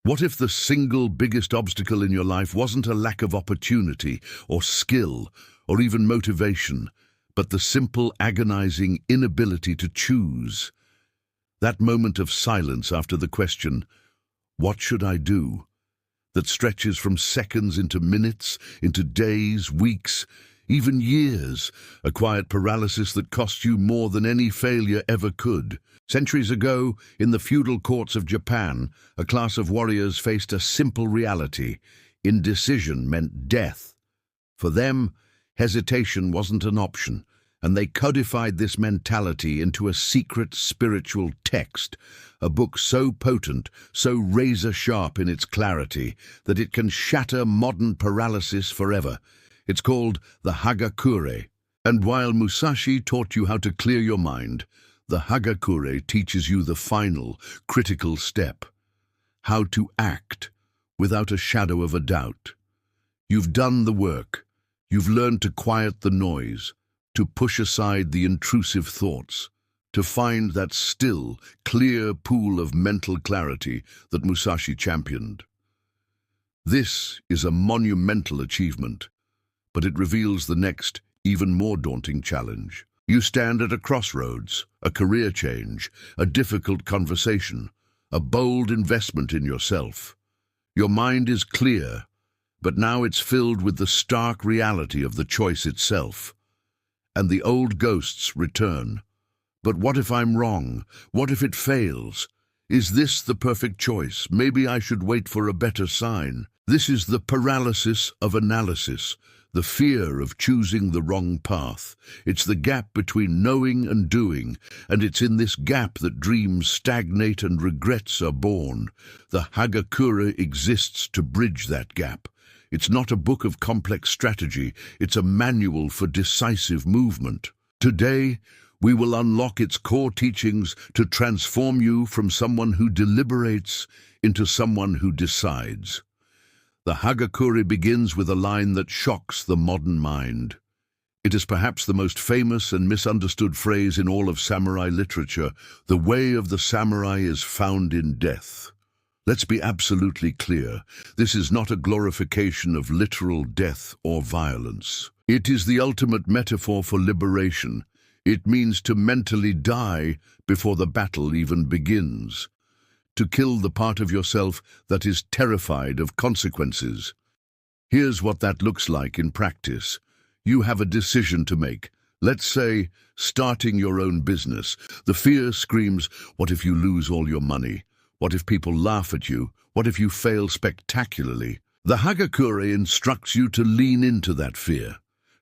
What if the single biggest obstacle in your life wasn't a lack of opportunity or skill or even motivation, but the simple, agonizing inability to choose? That moment of silence after the question, "What should I do?" that stretches from seconds into minutes, into days, weeks, even years, a quiet paralysis that costs you more than any failure ever could. Centuries ago, in the feudal courts of Japan, a class of warriors faced a simple reality. Indecision meant death. For them, hesitation wasn't an option, and they codified this mentality into a secret spiritual text, a book so potent, so razor-sharp in its clarity, that it can shatter modern paralysis forever. It's called the hagakure. And while Musashi taught you how to clear your mind, the hagakure teaches you the final, critical step: how to act without a shadow of a doubt. You've done the work. You've learned to quiet the noise, to push aside the intrusive thoughts, to find that still, clear pool of mental clarity that Musashi championed. This is a monumental achievement, but it reveals the next, even more daunting challenge. You stand at a crossroads, a career change, a difficult conversation, a bold investment in yourself. Your mind is clear, but now it's filled with the stark reality of the choice itself. And the old ghosts return. But what if I'm wrong? What if it fails? Is this the perfect choice? Maybe I should wait for a better sign. This is the paralysis of analysis, the fear of choosing the wrong path. It's the gap between knowing and doing, and it's in this gap that dreams stagnate and regrets are born. The hagakure exists to bridge that gap. It's not a book of complex strategy, it's a manual for decisive movement. Today, we will unlock its core teachings to transform you from someone who deliberates into someone who decides. The hagakure begins with a line that shocks the modern mind. It is perhaps the most famous and misunderstood phrase in all of samurai literature: "The way of the samurai is found in death." Let's be absolutely clear. This is not a glorification of literal death or violence. It is the ultimate metaphor for liberation. It means to mentally die before the battle even begins. To kill the part of yourself that is terrified of consequences. Here's what that looks like in practice. You have a decision to make. Let's say, starting your own business. The fear screams, what if you lose all your money? What if people laugh at you? What if you fail spectacularly? The hagakure instructs you to lean into that fear,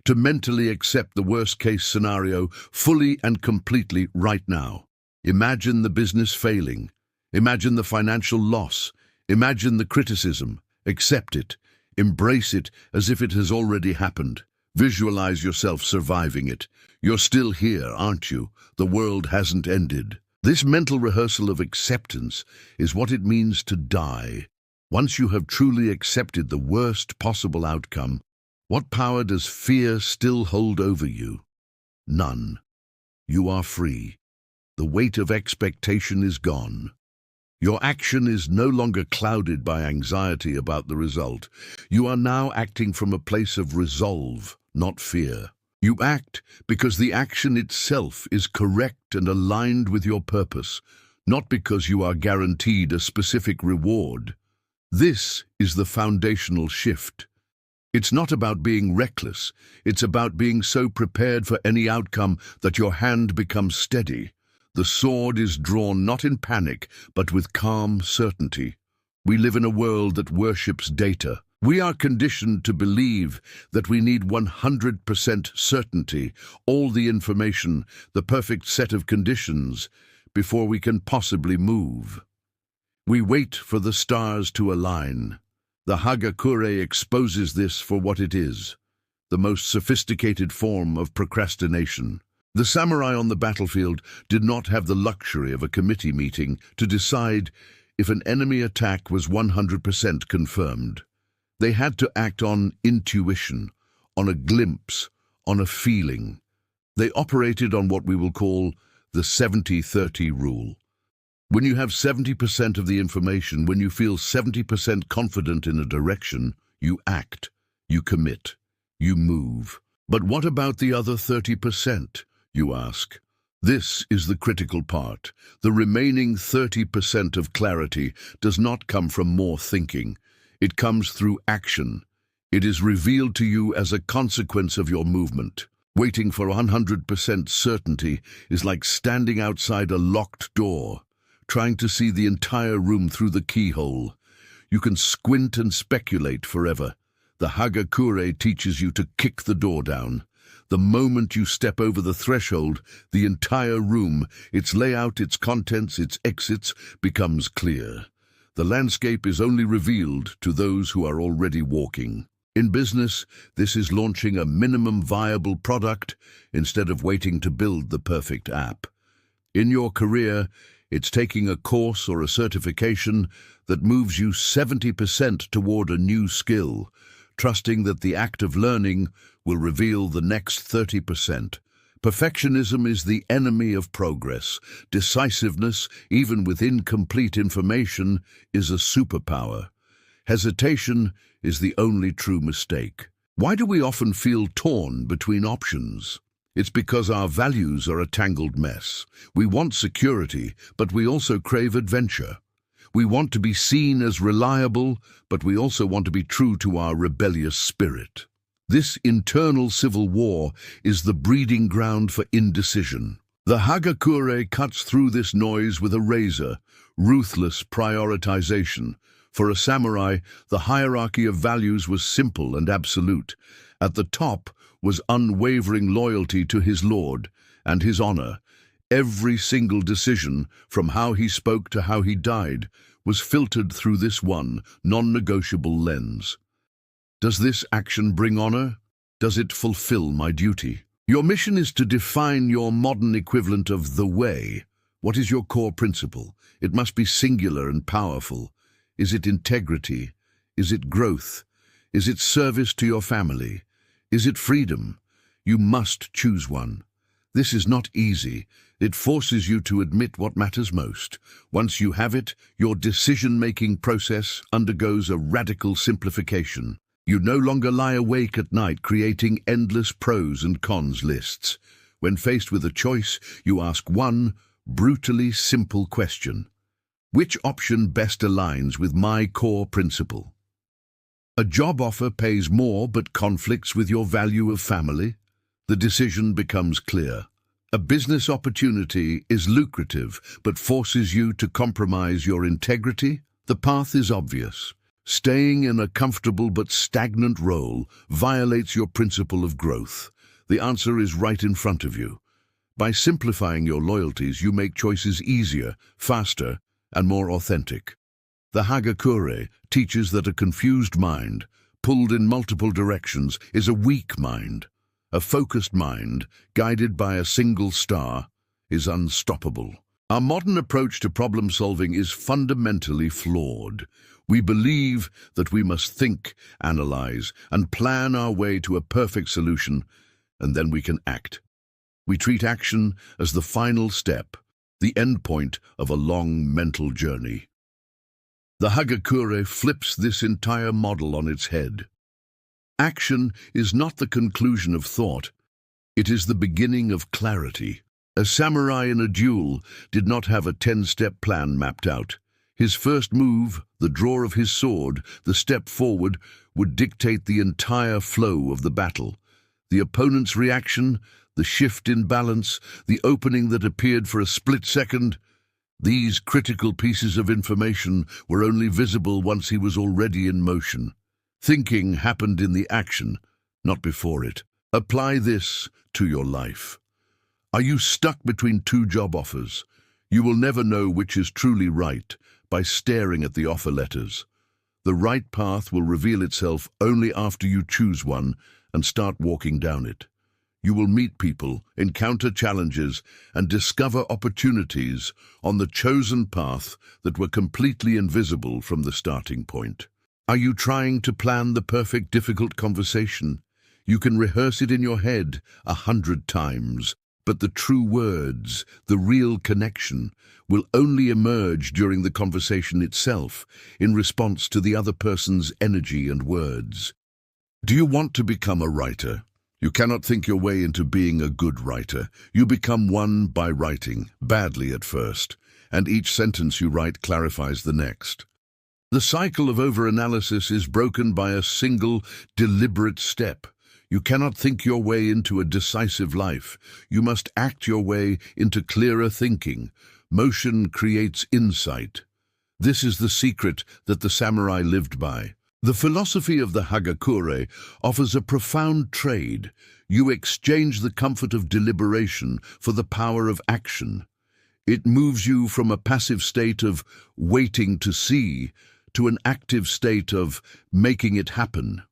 to mentally accept the worst-case scenario fully and completely right now. Imagine the business failing. Imagine the financial loss. Imagine the criticism. Accept it. Embrace it as if it has already happened. Visualize yourself surviving it. You're still here, aren't you? The world hasn't ended. This mental rehearsal of acceptance is what it means to die. Once you have truly accepted the worst possible outcome, what power does fear still hold over you? None. You are free. The weight of expectation is gone. Your action is no longer clouded by anxiety about the result. You are now acting from a place of resolve, not fear. You act because the action itself is correct and aligned with your purpose, not because you are guaranteed a specific reward. This is the foundational shift. It's not about being reckless. It's about being so prepared for any outcome that your hand becomes steady. The sword is drawn not in panic, but with calm certainty. We live in a world that worships data. We are conditioned to believe that we need 100% certainty, all the information, the perfect set of conditions, before we can possibly move. We wait for the stars to align. The hagakure exposes this for what it is, the most sophisticated form of procrastination. The samurai on the battlefield did not have the luxury of a committee meeting to decide if an enemy attack was 100% confirmed. They had to act on intuition, on a glimpse, on a feeling. They operated on what we will call the 70-30 rule. When you have 70% of the information, when you feel 70% confident in a direction, you act, you commit, you move. But what about the other 30%, you ask? This is the critical part. The remaining 30% of clarity does not come from more thinking. It comes through action. It is revealed to you as a consequence of your movement. Waiting for 100% certainty is like standing outside a locked door, trying to see the entire room through the keyhole. You can squint and speculate forever. The hagakure teaches you to kick the door down. The moment you step over the threshold, the entire room, its layout, its contents, its exits, becomes clear. The landscape is only revealed to those who are already walking. In business, this is launching a minimum viable product instead of waiting to build the perfect app. In your career, it's taking a course or a certification that moves you 70% toward a new skill, trusting that the act of learning will reveal the next 30%. Perfectionism is the enemy of progress. Decisiveness, even with incomplete information, is a superpower. Hesitation is the only true mistake. Why do we often feel torn between options? It's because our values are a tangled mess. We want security, but we also crave adventure. We want to be seen as reliable, but we also want to be true to our rebellious spirit. This internal civil war is the breeding ground for indecision. The hagakure cuts through this noise with a razor, ruthless prioritization. For a samurai, the hierarchy of values was simple and absolute. At the top was unwavering loyalty to his lord and his honor. Every single decision, from how he spoke to how he died, was filtered through this one non-negotiable lens. Does this action bring honor? Does it fulfill my duty? Your mission is to define your modern equivalent of the way. What is your core principle? It must be singular and powerful. Is it integrity? Is it growth? Is it service to your family? Is it freedom? You must choose one. This is not easy. It forces you to admit what matters most. Once you have it, your decision-making process undergoes a radical simplification. You no longer lie awake at night creating endless pros and cons lists. When faced with a choice, you ask one brutally simple question. Which option best aligns with my core principle? A job offer pays more but conflicts with your value of family? The decision becomes clear. A business opportunity is lucrative but forces you to compromise your integrity? The path is obvious. Staying in a comfortable but stagnant role violates your principle of growth. The answer is right in front of you. By simplifying your loyalties, you make choices easier, faster, and more authentic. The hagakure teaches that a confused mind, pulled in multiple directions, is a weak mind. A focused mind, guided by a single star, is unstoppable. Our modern approach to problem solving is fundamentally flawed. We believe that we must think, analyze, and plan our way to a perfect solution, and then we can act. We treat action as the final step, the endpoint of a long mental journey. The hagakure flips this entire model on its head. Action is not the conclusion of thought, it is the beginning of clarity. A samurai in a duel did not have a 10-step plan mapped out. His first move, the draw of his sword, the step forward, would dictate the entire flow of the battle. The opponent's reaction, the shift in balance, the opening that appeared for a split second, these critical pieces of information were only visible once he was already in motion. Thinking happened in the action, not before it. Apply this to your life. Are you stuck between two job offers? You will never know which is truly right by staring at the offer letters. The right path will reveal itself only after you choose one and start walking down it. You will meet people, encounter challenges, and discover opportunities on the chosen path that were completely invisible from the starting point. Are you trying to plan the perfect difficult conversation? You can rehearse it in your head 100 times, But the true words, the real connection, will only emerge during the conversation itself, in response to the other person's energy and words. Do you want to become a writer? You cannot think your way into being a good writer. You become one by writing, badly at first, and each sentence you write clarifies the next. The cycle of overanalysis is broken by a single, deliberate step. You cannot think your way into a decisive life. You must act your way into clearer thinking. Motion creates insight. This is the secret that the samurai lived by. The philosophy of the hagakure offers a profound trade. You exchange the comfort of deliberation for the power of action. It moves you from a passive state of waiting to see to an active state of making it happen.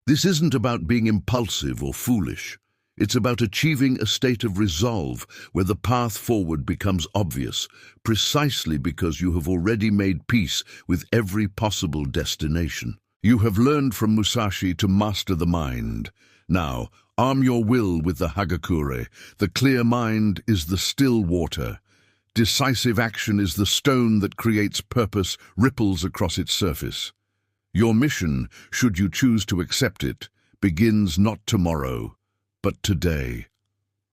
This isn't about being impulsive or foolish. It's about achieving a state of resolve where the path forward becomes obvious, precisely because you have already made peace with every possible destination. You have learned from Musashi to master the mind. Now, arm your will with the hagakure. The clear mind is the still water. Decisive action is the stone that creates purpose, ripples across its surface. Your mission, should you choose to accept it, begins not tomorrow, but today,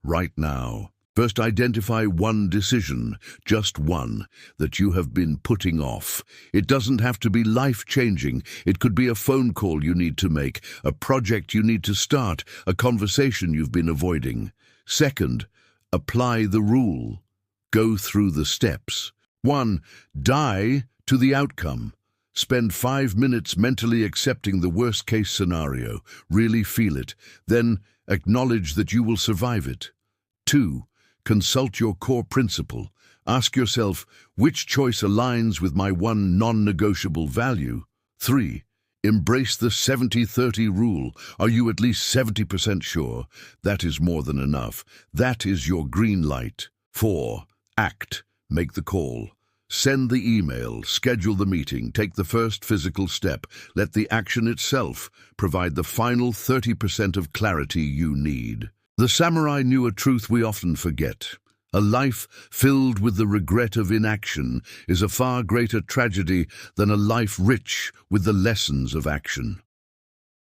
right now. First, identify one decision, just one, that you have been putting off. It doesn't have to be life-changing. It could be a phone call you need to make, a project you need to start, a conversation you've been avoiding. Second, apply the rule. Go through the steps. 1. Die to the outcome. Spend 5 minutes mentally accepting the worst-case scenario. Really feel it. Then, acknowledge that you will survive it. 2. Consult your core principle. Ask yourself, which choice aligns with my one non-negotiable value? 3. Embrace the 70-30 rule. Are you at least 70% sure? That is more than enough. That is your green light. 4. Act. Make the call. Send the email, schedule the meeting, take the first physical step. Let the action itself provide the final 30% of clarity you need. The samurai knew a truth we often forget. A life filled with the regret of inaction is a far greater tragedy than a life rich with the lessons of action.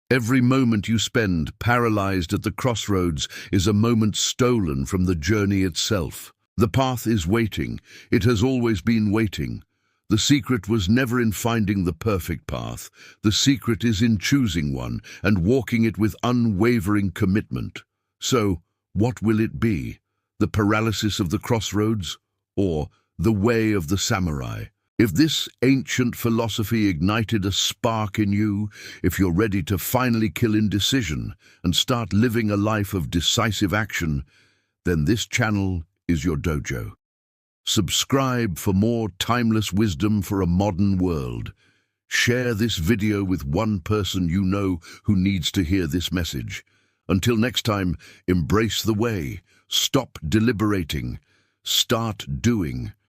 Every moment you spend paralyzed at the crossroads is a moment stolen from the journey itself. The path is waiting. It has always been waiting. The secret was never in finding the perfect path. The secret is in choosing one and walking it with unwavering commitment. So, what will it be? The paralysis of the crossroads, or the way of the samurai? If this ancient philosophy ignited a spark in you, if you're ready to finally kill indecision and start living a life of decisive action, then this channel is your dojo. Subscribe for more timeless wisdom for a modern world. Share this video with one person you know who needs to hear this message. Until next time, embrace the way. Stop deliberating. Start doing.